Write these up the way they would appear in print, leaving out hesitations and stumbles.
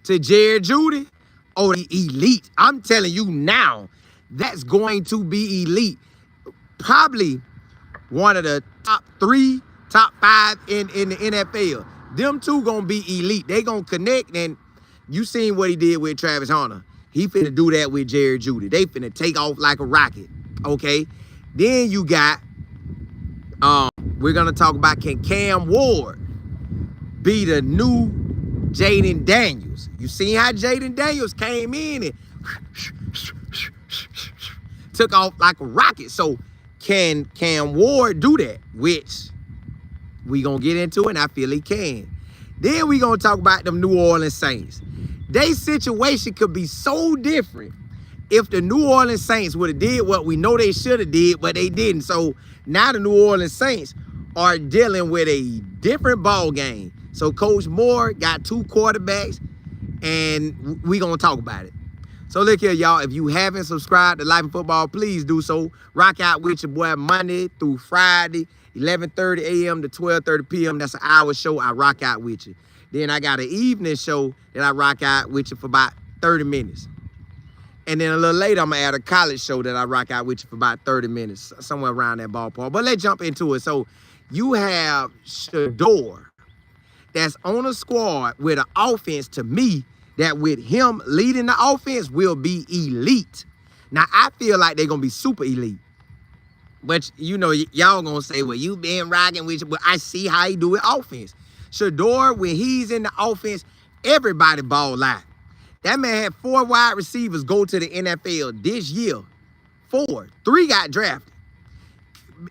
to Jerry Jeudy, oh, the elite. I'm telling you now, that's going to be elite. Probably one of the top 3, top 5 in the NFL. Them two gonna be elite. They gonna connect, and you seen what he did with Travis Hunter. He finna do that with Jerry Jeudy. They finna take off like a rocket, okay? Then you got, we're gonna talk about, can Cam Ward be the new Jayden Daniels? You seen how Jayden Daniels came in and took off like a rocket. So can Cam Ward do that? Which we gonna get into it, and I feel he can. Then we gonna talk about them New Orleans Saints. Their situation could be so different if the New Orleans Saints would have did what we know they should have did, but they didn't. So now the New Orleans Saints are dealing with a different ball game. So Coach Moore got 2 quarterbacks, and we gonna talk about it. So look here, y'all. If you haven't subscribed to Life in Football, please do so. Rock out with your boy Monday through Friday, 11:30 a.m. to 12:30 p.m. That's an hour show. I rock out with you. Then I got an evening show that I rock out with you for about 30 minutes. And then a little later, I'm going to add a college show that I rock out with you for about 30 minutes, somewhere around that ballpark. But let's jump into it. So you have Shedeur that's on a squad with an offense, to me, that with him leading the offense will be elite. Now, I feel like they're going to be super elite. But, you know, y'all going to say, well, you been rocking with you. But I see how he do it offense. Shedeur, when he's in the offense, everybody ball out. That man had 4 wide receivers go to the NFL this year. 4. 3 got drafted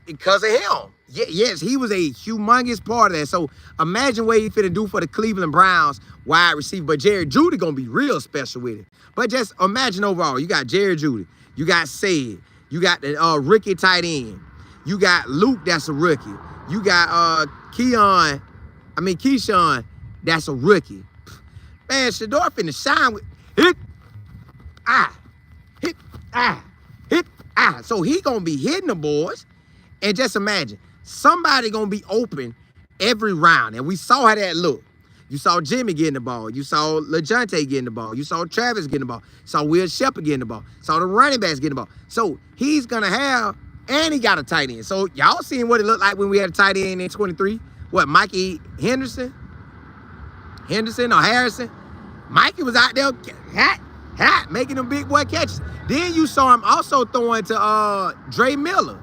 because of him. Yes, he was a humongous part of that. So imagine what he finna do for the Cleveland Browns wide receiver. But Jerry Jeudy gonna be real special with it. But just imagine overall, you got Jerry Jeudy, you got Sid, you got the rookie tight end, you got Luke, that's a rookie, you got Keyshawn, that's a rookie. Man, Shedeur finna shine with hit, hit, hit, So he gonna be hitting the boys. And just imagine, somebody gonna be open every round. And we saw how that looked. You saw Jimmy getting the ball. You saw LeJounte getting the ball. You saw Travis getting the ball. You saw Will Shepard getting the ball. Saw the running backs getting the ball. So he's gonna have, and he got a tight end. So y'all seen what it looked like when we had a tight end in 23? What, Mikey Henderson or Harrison? Mikey was out there making them big boy catches. Then you saw him also throwing to Dre Miller.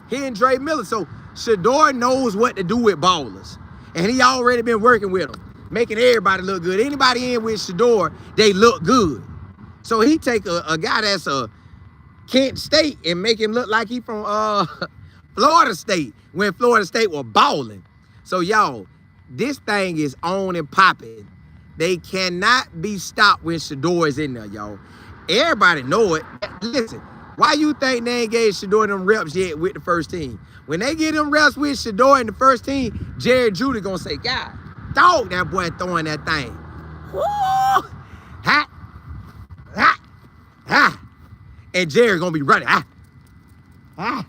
Hitting Dre Miller. So Shedeur knows what to do with ballers. And he already been working with them, making everybody look good. Anybody in with Shedeur, they look good. So he take a guy that's a Kent State and make him look like he from Florida State, when Florida State were balling. So y'all, this thing is on and popping. They cannot be stopped when Shedeur is in there, y'all. Everybody know it. Listen, why you think they ain't gave Shedeur them reps yet with the first team? When they get them reps with Shedeur in the first team, Jerry Jeudy gonna say, God, dog, that boy throwing that thing. Woo! Ha! Ha! Ha! And Jerry gonna be running. Ha! Ha!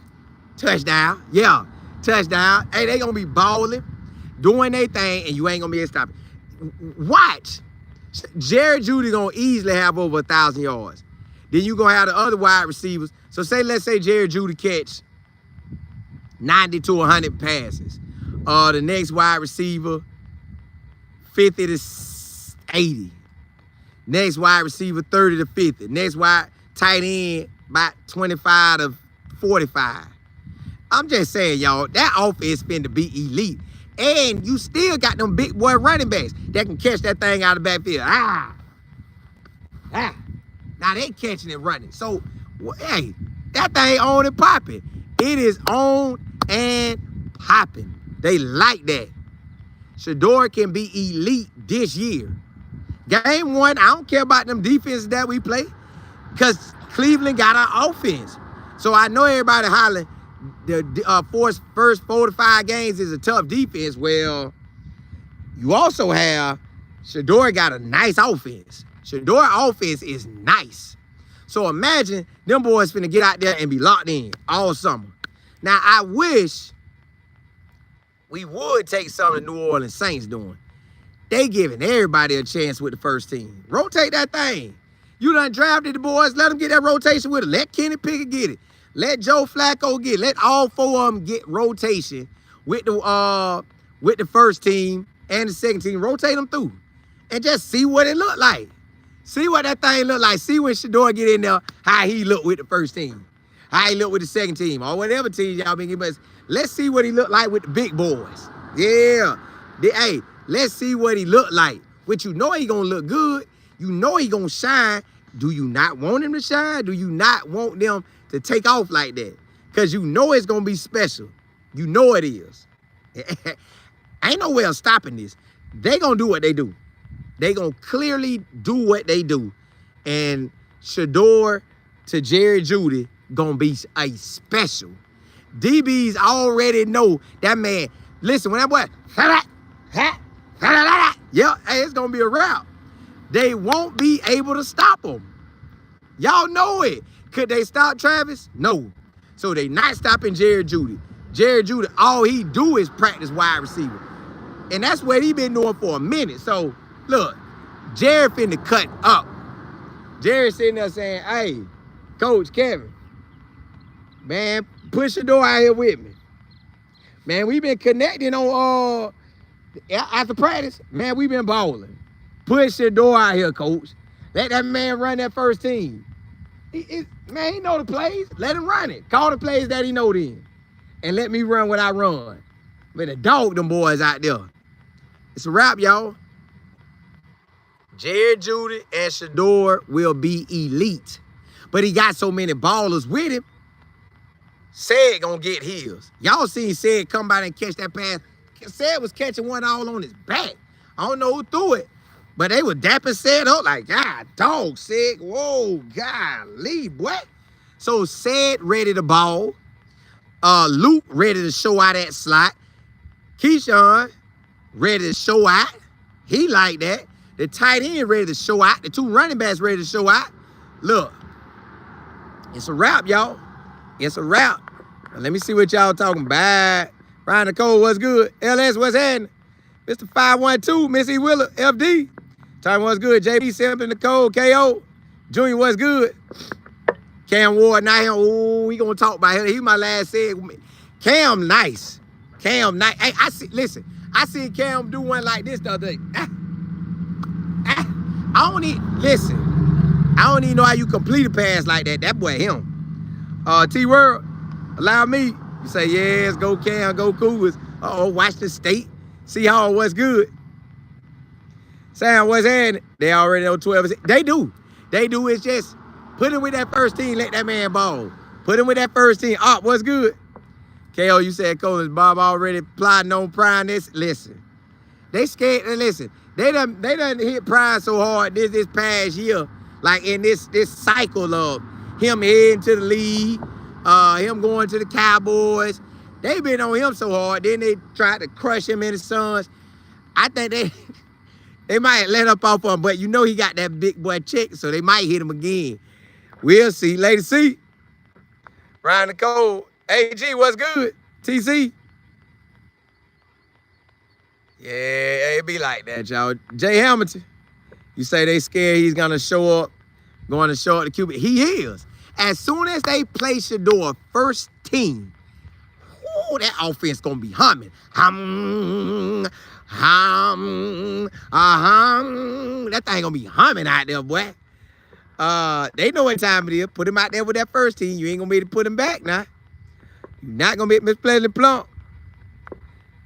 Touchdown. Yeah, touchdown. Hey, they gonna be balling, doing their thing, and you ain't gonna be able to stop it. Watch. Jerry Jeudy gonna easily have over 1,000 yards. Then you gonna have the other wide receivers. So let's say Jerry Jeudy catch 90 to 100 passes. The next wide receiver, 50 to 80. Next wide receiver, 30 to 50. Next wide tight end, about 25 to 45. I'm just saying, y'all, that offense finna be elite. And you still got them big boy running backs that can catch that thing out of the backfield. Now they catching and running. So, hey, that thing on and popping. It is on and popping. They like that. Shedeur can be elite this year. Game 1, I don't care about them defenses that we play, because Cleveland got our offense. So I know everybody hollering, the first 4 to 5 games is a tough defense. Well, you also have Shedeur got a nice offense. Shedeur offense is nice. So imagine them boys finna get out there and be locked in all summer. Now, I wish we would take some of the New Orleans Saints doing. They giving everybody a chance with the first team. Rotate that thing. You done drafted the boys. Let them get that rotation with it. Let Kenny Pickett get it. Let Joe Flacco get it. Let all four of them get rotation with the first team and the second team. Rotate them through. And just see what it look like. See what that thing look like. See when Shedeur get in there, how he look with the first team. How he look with the second team. Or whatever team y'all been giving us. Let's see what he look like with the big boys. Yeah. Hey, let's see what he look like. Which you know he gonna look good. You know he gonna shine. Do you not want him to shine? Do you not want them to take off like that? Because you know it's gonna be special. You know it is. Ain't no way of stopping this. They gonna do what they do. They gonna clearly do what they do. And Shedeur to Jerry Jeudy gonna be a special. DBs already know that man. Listen, when that boy, yeah, hey, it's gonna be a wrap. They won't be able to stop him. Y'all know it. Could they stop Travis? No. So they not stopping Jerry Jeudy. Jerry Jeudy, all he do is practice wide receiver. And that's what he been doing for a minute. So, look, Jerry finna cut up. Jerry sitting there saying, hey, Coach Kevin, man, push Shedeur out here with me. Man, we been connecting on, after practice, man, we been balling. Push Shedeur out here, Coach. Let that man run that first team. Man, he know the plays. Let him run it. Call the plays that he know then. And let me run what I run. But the dog them boys out there. It's a wrap, y'all. Jerry Jeudy and Shedeur will be elite. But he got so many ballers with him. Said gonna get his. Y'all seen Said come by and catch that pass. Said was catching one all on his back. I don't know who threw it. But they were dapping Said up like, God, dog, Said. Whoa, golly, boy. So Said ready to ball. Luke ready to show out that slot. Keyshawn ready to show out. He like that. The tight end ready to show out. The two running backs ready to show out. Look, it's a wrap, y'all. It's a wrap. Now, let me see what y'all talking about. Ryan Nicole, what's good? LS, what's happening? Mr. 512, Missy Willer, FD. Time, what's good? JB, Simpson, Nicole, KO. Junior, what's good? Cam Ward, not him. Oh, we gonna talk about him. He my last segment. Cam, nice. Cam, nice. Hey, listen, I seen Cam do one like this the other day. I don't even know how you complete a pass like that. That boy, him. T-World, allow me. You say, yes, go Cam, go Cougars. Uh-oh, watch the state. See how what's good. Sam, what's happening? They already know 12. They do. They do. It's just put him with that first team, let that man ball. Put him with that first team. What's good? KO, you said Colin's Bob already plotting on Prime this. Listen, they scared. Listen, they done hit Prime so hard this past year, like in this cycle of him heading to the league, him going to the Cowboys. They been on him so hard, then they tried to crush him and his sons. I think they might let up off him, but you know he got that big boy check, so they might hit him again. We'll see. Lady C. Ryan Nicole. AG, what's good? TC. Yeah, it be like that, y'all. Jay Hamilton. You say they scared he's going to show up the QB. He is. As soon as they play Shedeur first team, ooh, that offense going to be humming. That thing going to be humming out there, boy. They know what time it is. Put him out there with that first team. You ain't going to be able to put him back now. You're not going to be Miss Pleasantly Plump.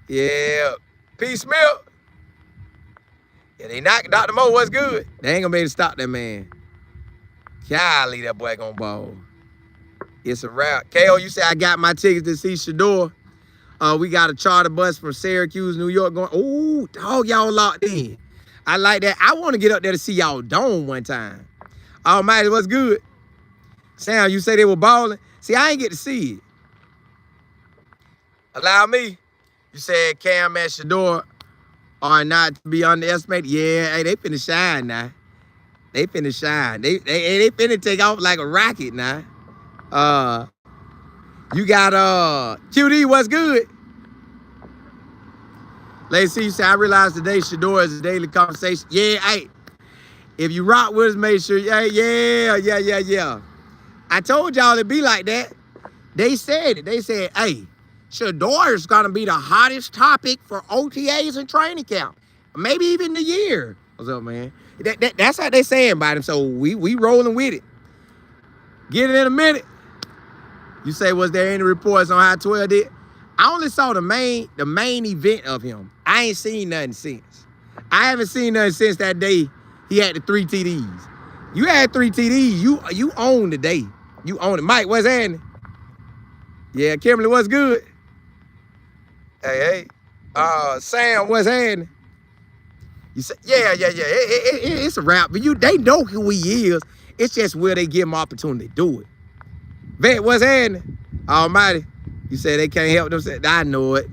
Yeah. P. Smith. Yeah, they knocked Dr. Mo. What's good? They ain't going to be able to stop that man. Golly, that boy going to ball. It's a wrap. KO, you say I got my tickets to see Shedeur. We got a charter bus from Syracuse, New York going. Ooh, dog, y'all locked in. I like that. I want to get up there to see y'all dome one time. Almighty, what's good? Sam, you say they were balling? See, I ain't get to see it. Allow me. You said Cam and Shedeur are not to be underestimated. Yeah, hey, they finna shine now. They finna shine. They finna take off like a rocket now. You got QD, what's good? Lacey, you say, I realize today Shedeur is a daily conversation. Yeah, hey, if you rock with us, make sure, yeah. I told y'all it'd be like that. They said it. They said, hey, Shedeur is going to be the hottest topic for OTAs and training camp. Maybe even the year. What's up, man? That's how they saying about him. So we rolling with it. Get it in a minute. You say, was there any reports on how 12 did? I only saw the main event of him. I ain't seen nothing since. I haven't seen nothing since that day he had the 3 TDs. You had 3 TDs. You own the day. You own it. Mike, what's happening? Yeah, Kimberly, what's good? Hey. Sam, what's happening? You say, yeah. It's a wrap. But they know who he is. It's just where they give him opportunity to do it. Vet, what's happening? Almighty. You say they can't help themselves. I know it.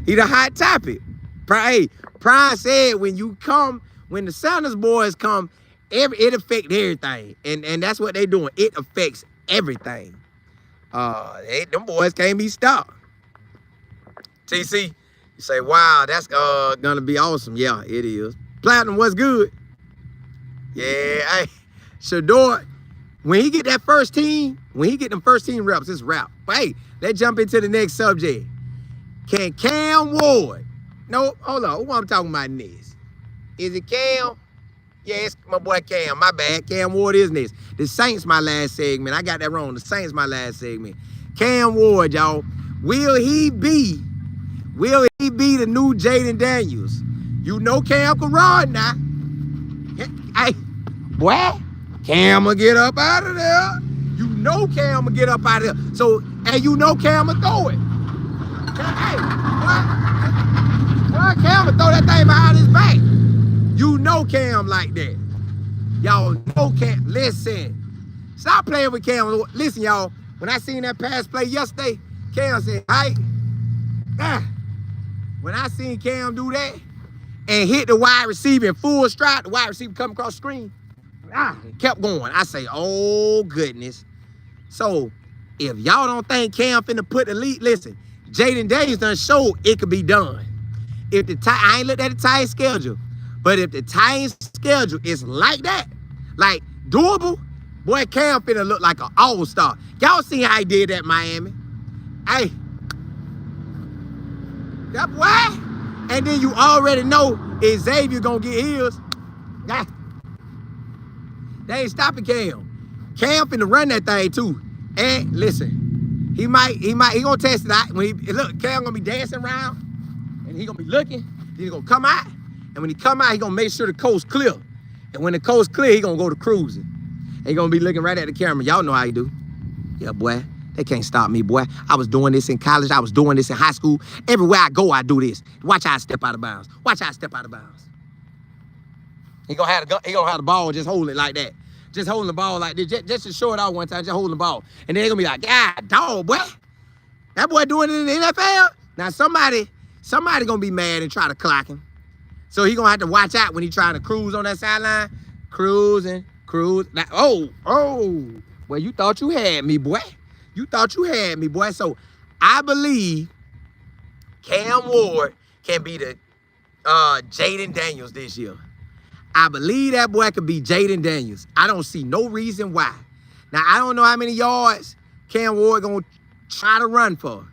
He the hot topic. Prime said when the Sanders boys come, it affects everything. And that's what they doing. It affects everything. Them boys can't be stopped. TC, you say, wow, that's gonna be awesome. Yeah, it is. Platinum, what's good? Yeah, hey, Shedeur, when he get that first team, when he get them first team reps, it's rap. But hey, let's jump into the next subject. Can Cam Ward? No, hold on. Who I'm talking about next? Is it Cam? Yeah, it's my boy Cam. My bad. Cam Ward is next. The Saints my last segment. I got that wrong. The Saints my last segment. Cam Ward, y'all. Will he be the new Jayden Daniels? You know Cam can run now. Hey, boy, Cam will get up out of there. You know Cam will get up out of there. So, and you know Cam will throw it. Hey, boy, Cam will throw that thing behind his back. You know Cam like that. Y'all know Cam. Listen. Stop playing with Cam. Listen, y'all. When I seen that pass play yesterday, Cam said, hey. When I seen Cam do that and hit the wide receiver in full stride, the wide receiver come across the screen, kept going. I say, oh, goodness. So, if y'all don't think Cam finna put the lead, listen, Jayden Daniels done showed it could be done. If I ain't looked at the Titans schedule, but if the Titans schedule is like that, like doable, boy, Cam finna look like an all-star. Y'all see how he did that Miami? Hey, that boy. And then you already know Xavier gonna get his. They ain't stopping Cam. Cam finna run that thing too. And listen, he gonna test it out. Look, Cam gonna be dancing around, and he gonna be looking. Then he gonna come out, and when he come out, he gonna make sure the coast clear. And when the coast clear, he gonna go to cruising. And he gonna be looking right at the camera. Y'all know how he do. Yeah, boy. They can't stop me, boy. I was doing this in college. I was doing this in high school. Everywhere I go, I do this. Watch how I step out of bounds. Watch how I step out of bounds. He gonna have the ball, just hold it like that. Just holding the ball like this. Just to show it out one time, just holding the ball. And then they're gonna be like, God, dog, boy. That boy doing it in the NFL. Now somebody gonna be mad and try to clock him. So he gonna have to watch out when he trying to cruise on that sideline. Cruising. Like, oh. Well, you thought you had me, boy. You thought you had me, boy. So I believe Cam Ward can be the Jayden Daniels this year. I believe that boy could be Jayden Daniels. I don't see no reason why. Now, I don't know how many yards Cam Ward gonna try to run for,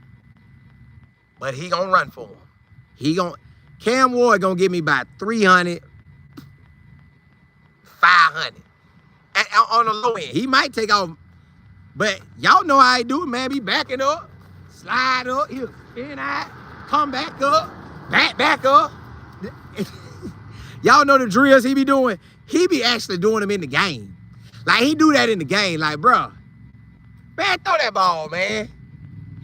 but he gonna run for him. Cam Ward gonna give me about 300, 500. On the low end. He might take off. But y'all know how he do it, man. Be backing up, slide up, in, out, come back up, back up. Y'all know the drills he be doing. He be actually doing them in the game. Like, he do that in the game. Like, bro, man, throw that ball, man.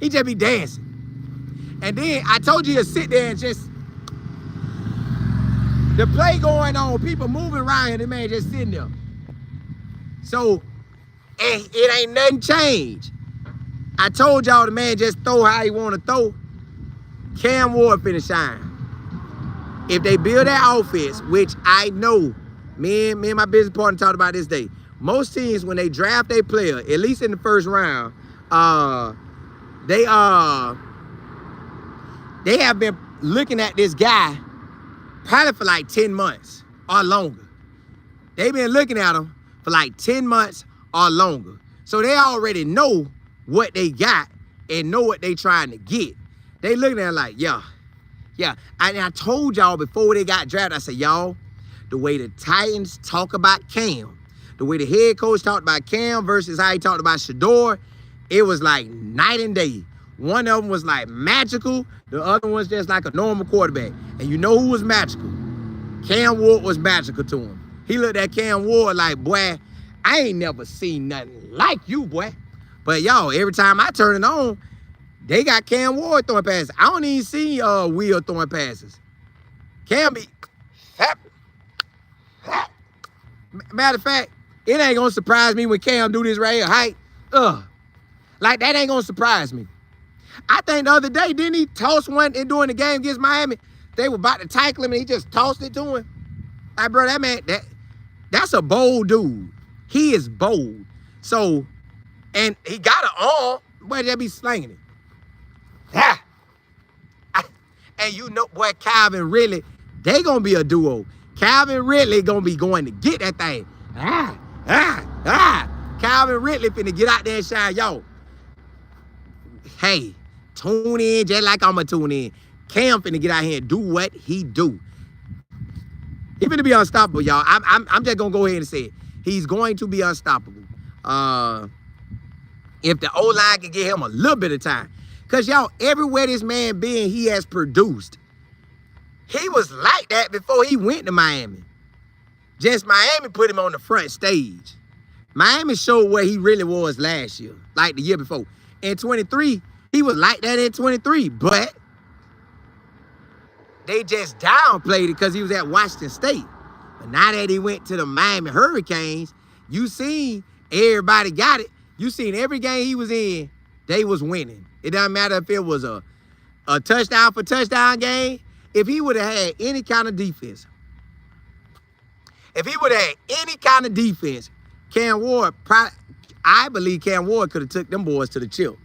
He just be dancing. And then I told you to sit there and just, the play going on, people moving around here, the man just sitting there. So, and it ain't nothing changed. I told y'all the man just throw how he want to throw. Cam Ward finna shine. If they build that offense, which I know, me and my business partner talked about this day. Most teams, when they draft a player, at least in the first round, They have been looking at this guy probably for like 10 months or longer. They've been looking at him for like 10 months or longer. So they already know what they got and know what they trying to get. They looking at it like, yeah. And I told y'all before they got drafted, I said, y'all, the way the Titans talk about Cam, the way the head coach talked about Cam versus how he talked about Shedeur, it was like night and day. One of them was like magical. The other one's just like a normal quarterback. And you know who was magical? Cam Ward was magical to him. He looked at Cam Ward like, boy, I ain't never seen nothing like you, boy. But y'all, every time I turn it on, they got Cam Ward throwing passes. I don't even see Will throwing passes. Cam be... Matter of fact, it ain't gonna surprise me when Cam do this right here. Height. Like, that ain't gonna surprise me. I think the other day, didn't he toss one during the game against Miami? They were about to tackle him and he just tossed it to him. Like, bro, that man, that's a bold dude. He is bold. So, and he got an arm, boy, they be slinging it. And you know, boy, Calvin Ridley, they gonna be a duo. Calvin Ridley gonna be going to get that thing. Calvin Ridley finna get out there and shine. Yo, hey, tune in just like I'ma tune in. Cam finna get out here and do what he do. He finna be unstoppable, y'all. I'm just gonna go ahead and say it. He's going to be unstoppable. If the O-line can give him a little bit of time. Because, y'all, everywhere this man been, he has produced. He was like that before he went to Miami. Just Miami put him on the front stage. Miami showed where he really was last year, like the year before. In 23, he was like that in 23, but they just downplayed it because he was at Washington State. But now that he went to the Miami Hurricanes, you seen everybody got it. You seen every game he was in, they was winning. It doesn't matter if it was a touchdown for touchdown game. If he would have had any kind of defense, Cam Ward, I believe Cam Ward could have took them boys to the chip.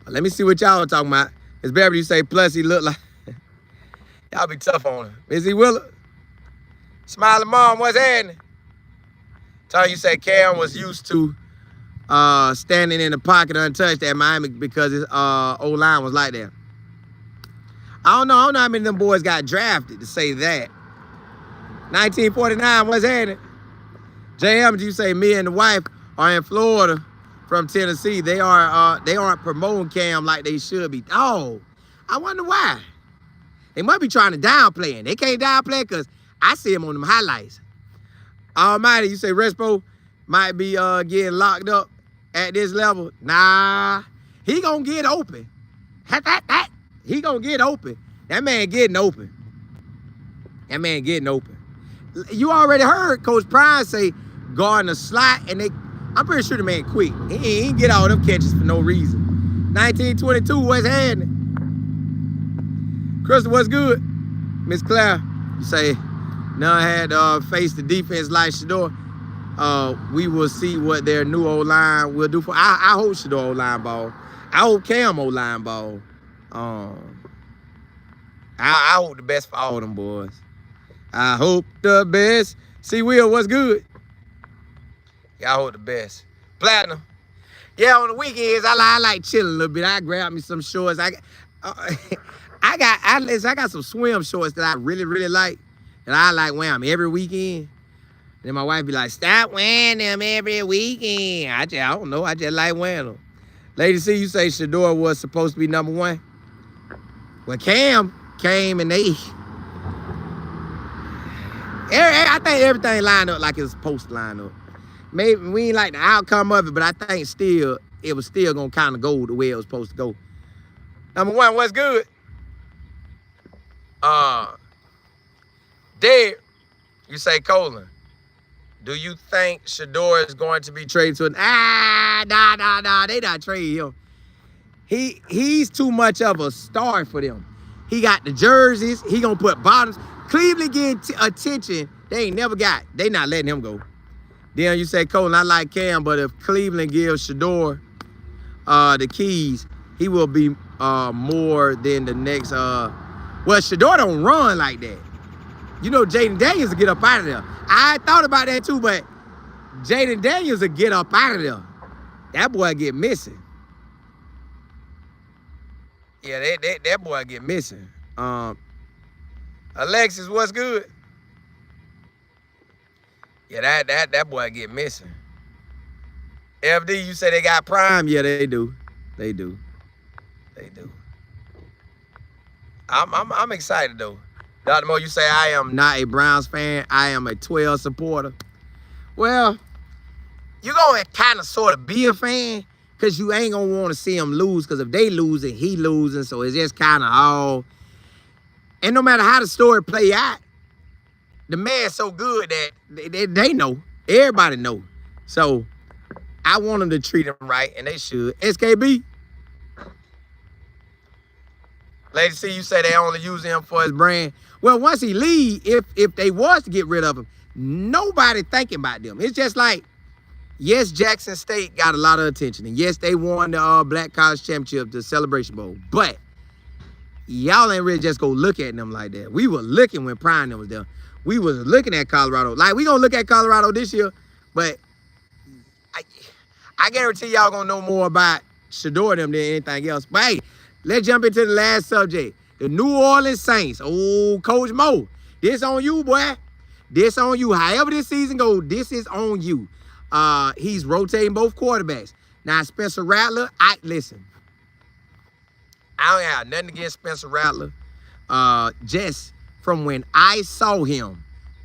But let me see what y'all are talking about. It's Beverly, you say, plus he look like, y'all be tough on him. Is he Willer? Smiling Mom, what's happening? Tell you say Cam was used to standing in the pocket untouched at Miami because his O-line was like that. I don't know how many of them boys got drafted to say that. 1949, what's happening? JM, did you say me and the wife are in Florida from Tennessee? They aren't promoting Cam like they should be. Oh, I wonder why. They might be trying to downplay him. They can't downplay because I see him on them highlights. Almighty, you say Respo might be getting locked up at this level. Nah, he gonna get open. He gonna get open. That man getting open. You already heard Coach Prime say guarding the slot, and I'm pretty sure the man quit. He ain't get all them catches for no reason. 1922, what's happening? Crystal, what's good? Miss Claire, you say none had faced the defense like Shedeur. We will see what their new O-line will do for. I hope Shedeur O-line ball. I hope Cam O-line ball. I hope the best for all them boys. I hope the best. See, Will, what's good? Yeah, I hope the best. Platinum. Yeah, on the weekends, I like chilling a little bit. I grab me some shorts. I got some swim shorts that I really, really like. And I like wearing them every weekend. Then my wife be like, stop wearing them every weekend. I don't know. I just like wearing them. Lady C, you say Shedeur was supposed to be number one. Well, Cam came and I think everything lined up like it was supposed to line up. Maybe we ain't like the outcome of it, but I think it was still gonna kind of go the way it was supposed to go. Number one, what's good? There, you say Colin. Do you think Shedeur is going to be traded to nah, they not trading him. He's too much of a star for them. He got the jerseys. He gonna put bottoms. Cleveland getting attention. They ain't never got. They not letting him go. Then you say, Colin, I like Cam, but if Cleveland gives Shedeur the keys, he will be more than the next. Well, Shedeur don't run like that. You know, Jayden Daniels will get up out of there. I thought about that too, but Jayden Daniels will get up out of there. That boy get missing. Yeah, that boy get missing. Alexis, what's good? Yeah, that boy get missing. FD, you say they got prime? Yeah, they do. They do. They do. I'm excited though. Dr. Mo, you say I am not a Browns fan. I am a 12 supporter. Well, you're going to kind of sort of be a fan because you ain't going to want to see them lose, because if they losing, he losing. So it's just kind of all. And no matter how the story play out, the man's so good that they know. Everybody know. So I want them to treat him right, and they should. SKB. Lady C, you say they only use him for his brand. Well, once he leave, if they was to get rid of him, nobody thinking about them. It's just like, yes, Jackson State got a lot of attention. And yes, they won the Black College Championship, the Celebration Bowl. But y'all ain't really just go look at them like that. We were looking when Prime was there. We was looking at Colorado. Like, we gonna look at Colorado this year, but I guarantee y'all gonna know more about Shedeur them than anything else. But hey, let's jump into the last subject. The New Orleans Saints. Oh, Coach Mo, this on you, boy. This on you. However this season goes, this is on you. He's rotating both quarterbacks. Now, Spencer Rattler, listen. I don't have nothing against Spencer Rattler. Just from when I saw him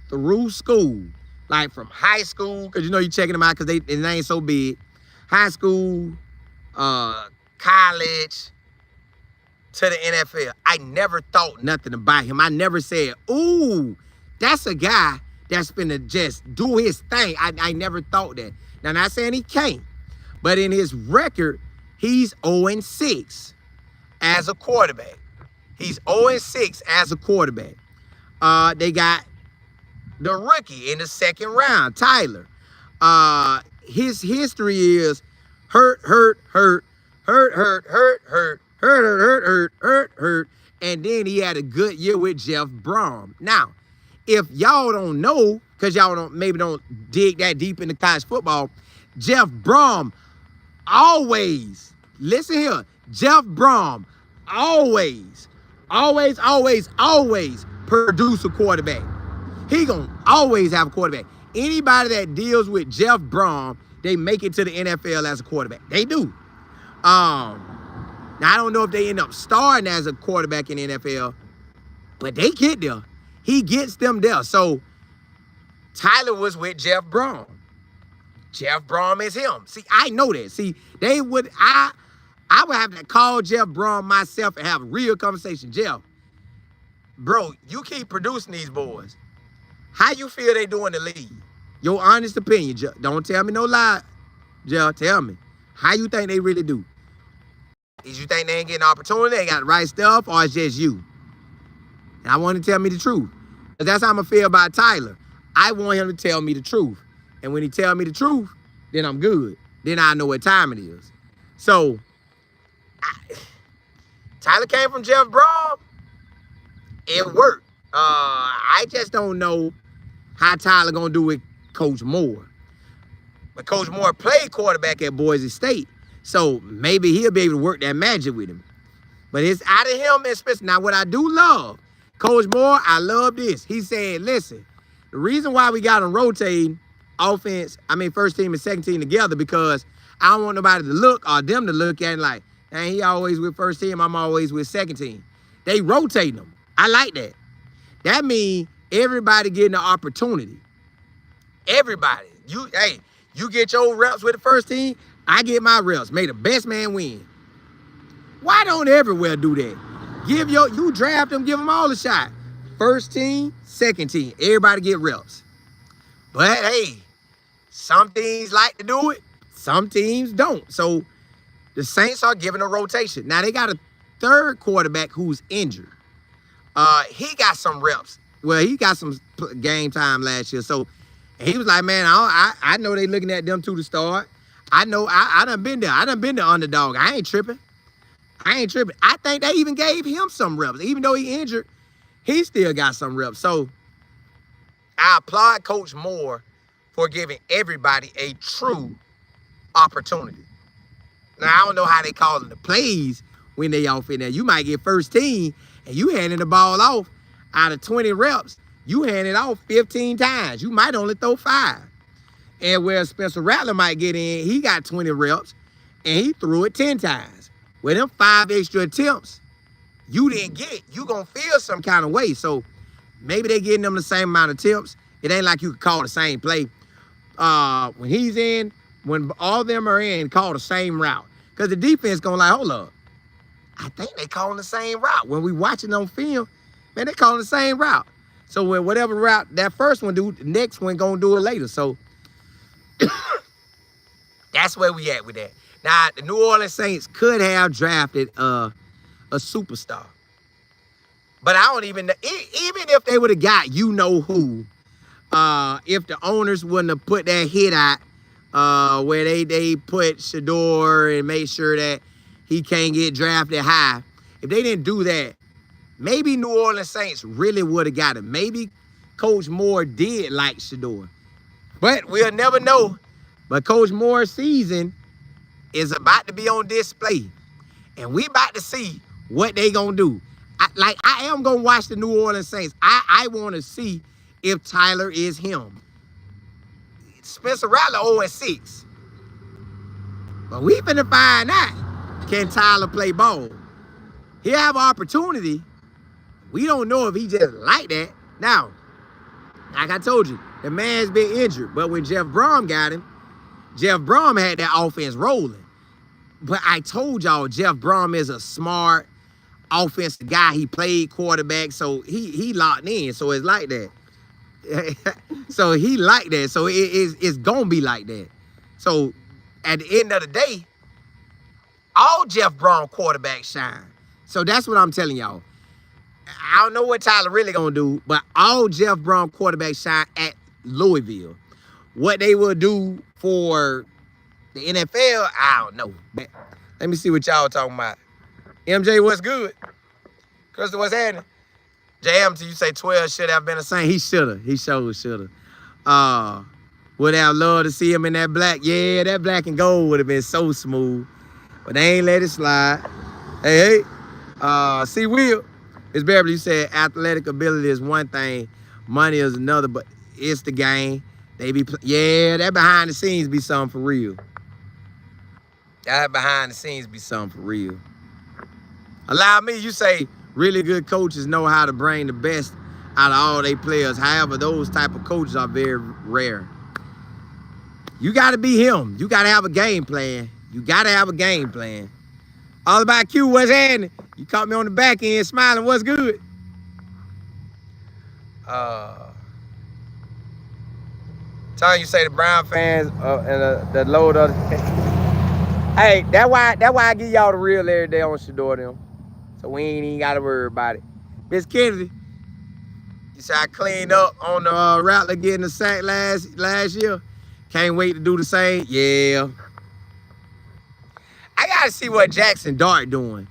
through school, like from high school, because you know you checking him out because it ain't so big. High school, college, to the NFL. I never thought nothing about him. I never said, ooh, that's a guy that's finna just do his thing. I never thought that. Now, not saying he can't, but in his record, he's 0-6 as a quarterback. He's 0-6 as a quarterback. They got the rookie in the second round, Tyler. His history is hurt, and then he had a good year with Jeff Brom. Now, if y'all don't know, because y'all maybe don't dig that deep into college football, Jeff Brom always, listen here, Jeff Brom always produce a quarterback. He gonna always have a quarterback. Anybody that deals with Jeff Brom, they make it to the NFL as a quarterback. They do. Now, I don't know if they end up starting as a quarterback in the NFL, but they get there. He gets them there. So, Tyler was with Jeff Brom. Jeff Brom is him. See, I know that. See, I would have to call Jeff Brom myself and have a real conversation. Jeff, bro, you keep producing these boys. How you feel they doing the league? Your honest opinion, Jeff. Don't tell me no lie, Jeff. Tell me. How you think they really do? Is you think they ain't getting an opportunity, they got the right stuff, or it's just you? And I want to tell me the truth. Because that's how I'm going to feel about Tyler. I want him to tell me the truth. And when he tell me the truth, then I'm good. Then I know what time it is. So, Tyler came from Jeff Brom. It worked. I just don't know how Tyler going to do with Coach Moore. But Coach Moore played quarterback at Boise State. So maybe he'll be able to work that magic with him. But it's out of him, especially. Now, what I do love, Coach Moore, I love this. He said, listen, the reason why we got him rotating first team and second team together, because I don't want nobody to look or them to look at it like, hey, he always with first team, I'm always with second team. They rotate them. I like that. That means everybody getting an opportunity. Everybody. You get your reps with the first team, I get my reps. May the best man win. Why don't everywhere do that? You draft them, give them all a shot. First team, second team. Everybody get reps. But hey, some teams like to do it. Some teams don't. So the Saints are giving a rotation. Now they got a third quarterback who's injured. He got some reps. Well, he got some game time last year. So he was like, man, I know they looking at them two to start. I know I done been there. I done been the underdog. I ain't tripping. I ain't tripping. I think they even gave him some reps. Even though he injured, he still got some reps. So I applaud Coach Moore for giving everybody a true opportunity. Now, I don't know how they call it the plays when they off in there. You might get first team and you handing the ball off out of 20 reps. You hand it off 15 times. You might only throw 5. And where Spencer Rattler might get in, he got 20 reps and he threw it 10 times. With them 5 extra attempts, you didn't get, you gonna feel some kind of way. So maybe they getting them the same amount of attempts. It ain't like you could call the same play. When he's in, when all of them are in, call the same route. Because the defense gonna like, hold up. I think they calling the same route. When we watching on film, man, they calling the same route. So when whatever route that first one do, the next one gonna do it later. So that's where we at with that. Now, the New Orleans Saints could have drafted a superstar. But I don't even know, even if they would have got you-know-who, if the owners wouldn't have put that hit out where they put Shedeur and made sure that he can't get drafted high, if they didn't do that, maybe New Orleans Saints really would have got him. Maybe Coach Moore did like Shedeur. But we'll never know. But Coach Moore's season is about to be on display. And we about to see what they gonna do. I am gonna watch the New Orleans Saints. I want to see if Tyler is him. Spencer Rattler 0-6. But we finna find out, can Tyler play ball? He have an opportunity. We don't know if he just like that. Now, like I told you, the man's been injured. But when Jeff Brom got him, Jeff Brom had that offense rolling. But I told y'all, Jeff Brom is a smart offensive guy. He played quarterback, so he locked in. So it's like that. So he like that. So it's gonna be like that. So at the end of the day, all Jeff Brom quarterbacks shine. So that's what I'm telling y'all. I don't know what Tyler really gonna do, but all Jeff Brom quarterbacks shine at Louisville. What they will do for the NFL, I don't know. Let me see what y'all talking about. MJ, what's good? Crystal, what's happening? JM, you say 12 should have been a Saint. He should have. He sure should have. Would have loved to see him in that black. Yeah, that black and gold would have been so smooth. But they ain't let it slide. Hey. See, Will. It's Beverly, you said athletic ability is one thing. Money is another, but it's the game. They be, yeah, that behind the scenes be something for real. That behind the scenes be something for real. Allow me, you say really good coaches know how to bring the best out of all their players. However, those type of coaches are very rare. You got to be him. You got to have a game plan. You got to have a game plan. All about Q, what's happening? You caught me on the back end smiling, what's good? Telling you say the Brown fans and the load of hey, that's why I give y'all the real every day on Shedeur them. So we ain't even gotta worry about it. Miss Kennedy, you said I cleaned up on the Rattler getting the sack last year. Can't wait to do the same. Yeah. I gotta see what Jackson Dart doing.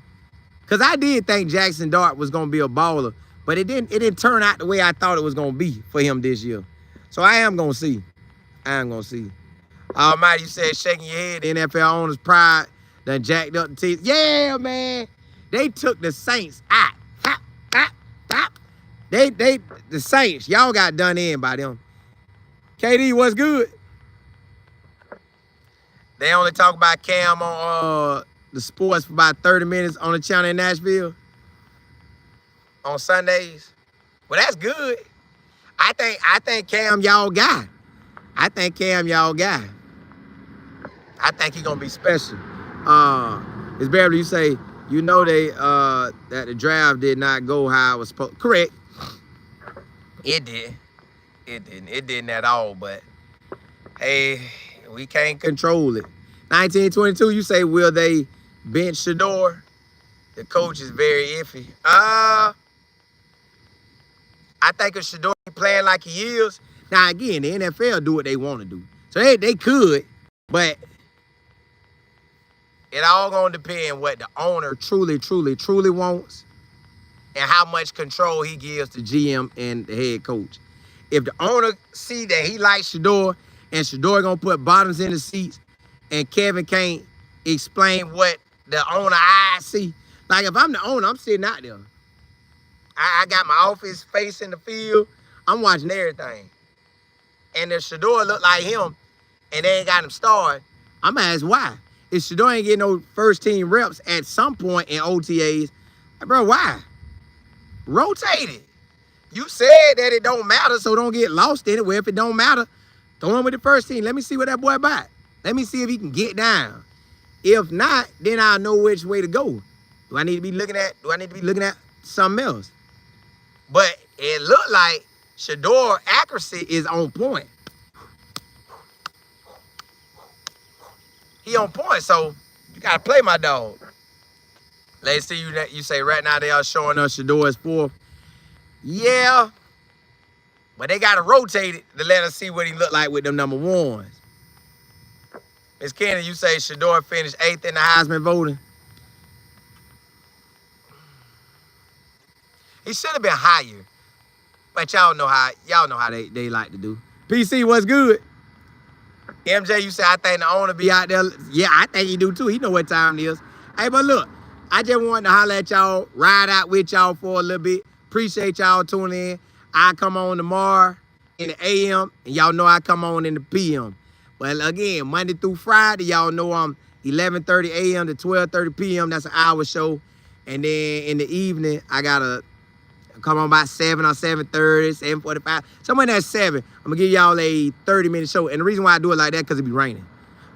Cause I did think Jackson Dart was gonna be a baller, but it didn't turn out the way I thought it was gonna be for him this year. So I am gonna see. I am gonna see. Almighty, you said shaking your head. The NFL owners' pride done jacked up the teeth. Yeah, man. They took the Saints out. Hop, hop, hop. The Saints, y'all got done in by them. KD, what's good? They only talk about Cam on the sports for about 30 minutes on the channel in Nashville on Sundays. Well, that's good. I think Cam y'all guy. I think Cam y'all guy. I think he gonna be special. It's Beverly, you say, you know that the draft did not go how it was supposed. Correct. It did. It didn't. It didn't at all, but hey, we can't control it. 1922, you say, will they bench Shedeur? The coach is very iffy. I think if Shedeur playing like he is, now again, the NFL do what they want to do. So they could, but It all gonna depend what the owner truly wants and how much control he gives to GM and the head coach. If the owner see that he likes Shedeur and Shedeur gonna put bottoms in the seats and Kevin can't explain what the owner eyes see. Like if I'm the owner, I'm sitting out there. I got my office facing the field. I'm watching everything. And if Shedeur look like him and they ain't got him started, I'm gonna ask why. If Shedeur ain't getting no first team reps at some point in OTAs, like, bro, why? Rotate it. You said that it don't matter, so don't get lost in it. Well, if it don't matter, throw him with the first team. Let me see what that boy about. Let me see if he can get down. If not, then I'll know which way to go. Do I need to be looking at something else? But it looked like Shedeur accuracy is on point. He on point, so you gotta play my dog. Let's see you say right now they are showing us Shedeur's fourth. Yeah, but they gotta rotate it to let us see what he look like with them number ones. Miss Kenny, you say Shedeur finished 8th in the Heisman voting. He should have been higher, but y'all know how they like to do. PC, what's good? MJ, you say I think the owner be out there. Yeah, I think he do too. He know what time it is. Hey, but look, I just wanted to holler at y'all, ride out with y'all for a little bit. Appreciate y'all tuning in. I come on tomorrow in the AM, and y'all know I come on in the PM. Well, again, Monday through Friday, y'all know I'm 11:30 a.m. to 12:30 p.m. That's an hour show. And then in the evening, I got to come on by 7 or 7:30, 7:45. Somewhere that's 7. I'm going to give y'all a 30-minute show. And the reason why I do it like that, because it be raining.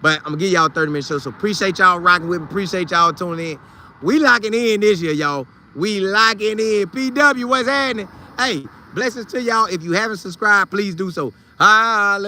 But I'm going to give y'all a 30-minute show. So appreciate y'all rocking with me. Appreciate y'all tuning in. We locking in this year, y'all. We locking in. PW, what's happening? Hey, blessings to y'all. If you haven't subscribed, please do so. Holla.